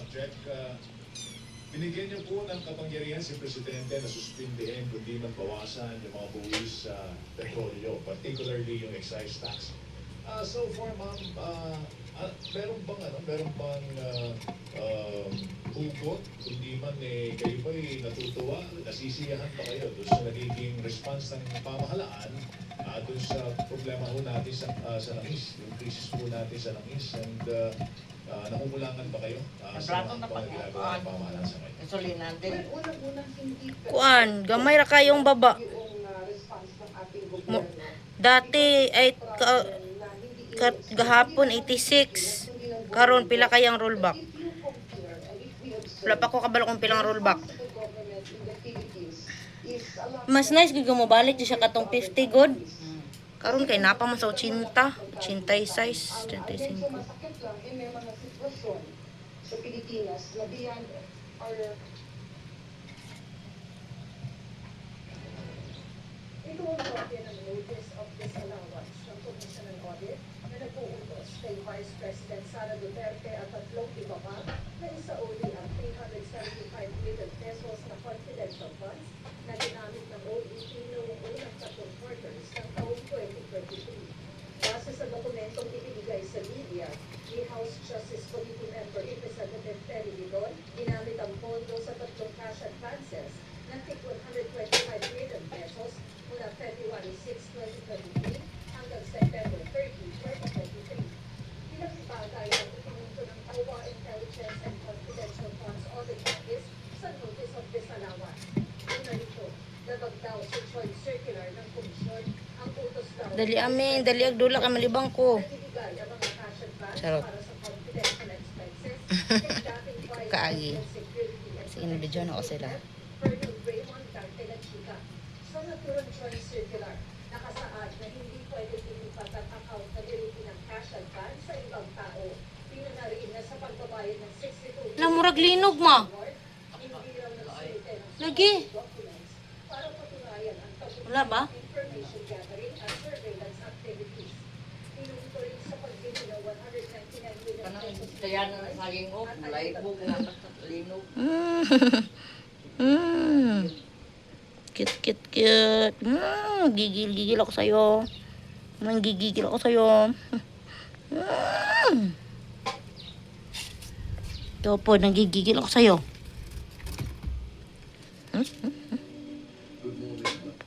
subject. Binigyan niyo po ng kapangyarihan si Presidente na suspindihin kundi man bawasan yung mga buwis sa petrolyo, particularly yung excise tax. So far, ma'am, meron bang hugot, kundi man kayo ba'y natutuwa, nasisiyahan pa kayo doon sa nagiging response ng pamahalaan doon sa problema ho natin sa langis, yung crisis po natin sa langis, and nakumulangan ba kayo sa mga ginagawa ng pamahalaan sa ngayon? Gasolina din. Kuan, gamay ra kayong baba. Dati ay gahapon 86. Karon pila kayang rollback? Wala pa ko kabalo kung pilang rollback. Mas nice gyud mo balik di siya katong 50 god. Karon kay napa man sa 80, 86, 35. Sa Pilipinas na beyond our... Ito ang kopya ng notice of disallowance ng Commission on Audit na nag-uutos kay Vice President Sara Duterte at tatlong iba pa na isauli ang 375 million pesos na confidential funds na ginamit ng OEP noong unang tatlong quarters ng taong 2023. Base sa dokumentong ibinigay sa media, ni House Justice Committee Member Representative Terry Lidon, ginamit ang pondo sa tatlong cash advances ng tig 125 million pesos mula February 6, 2023 hanggang September 30, 2023. Bilang bagay ang itinunto ng Iowa Intelligence and Confidential Funds Audit Office sa Notice of Disallowance. Una rito, dabag daw sa joint circular ng komisyon ang utos daw Dali amin, dali agdula ka malibang ko. Charot. Kaagi. Sige, nabidyo na ako sila. Sa naturang joint circular, nakasaad na hindi pwede ilipat ang accountability ng cash advance sa ibang tao. Pinanarin na sa pagbabayad ng 62 Namurag linog ma. hindi raw nagsulite ng Lagi. documents para patunayan ang Wala ba? information gathering at surveillance activities. Pinunto rin sa pagbili ng 199 million Kanang pesos kaya na saging o, malay mo kung linog. Cute. Gigil ako sa'yo. Gigigil ako sa'yo. Ito po, nagigigil ako sa'yo.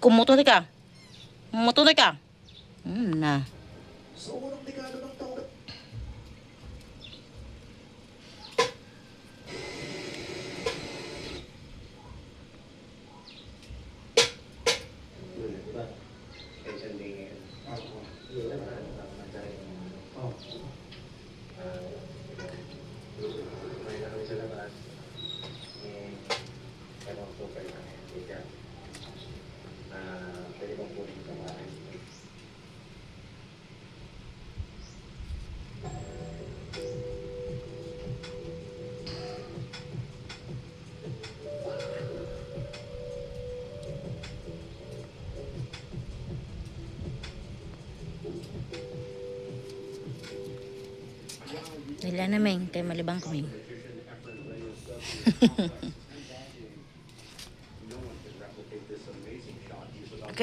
Kumutuloy ka. Na. Sa unang dekada ng taon, Wala na, Meng. Kaya malibang ko, Meng.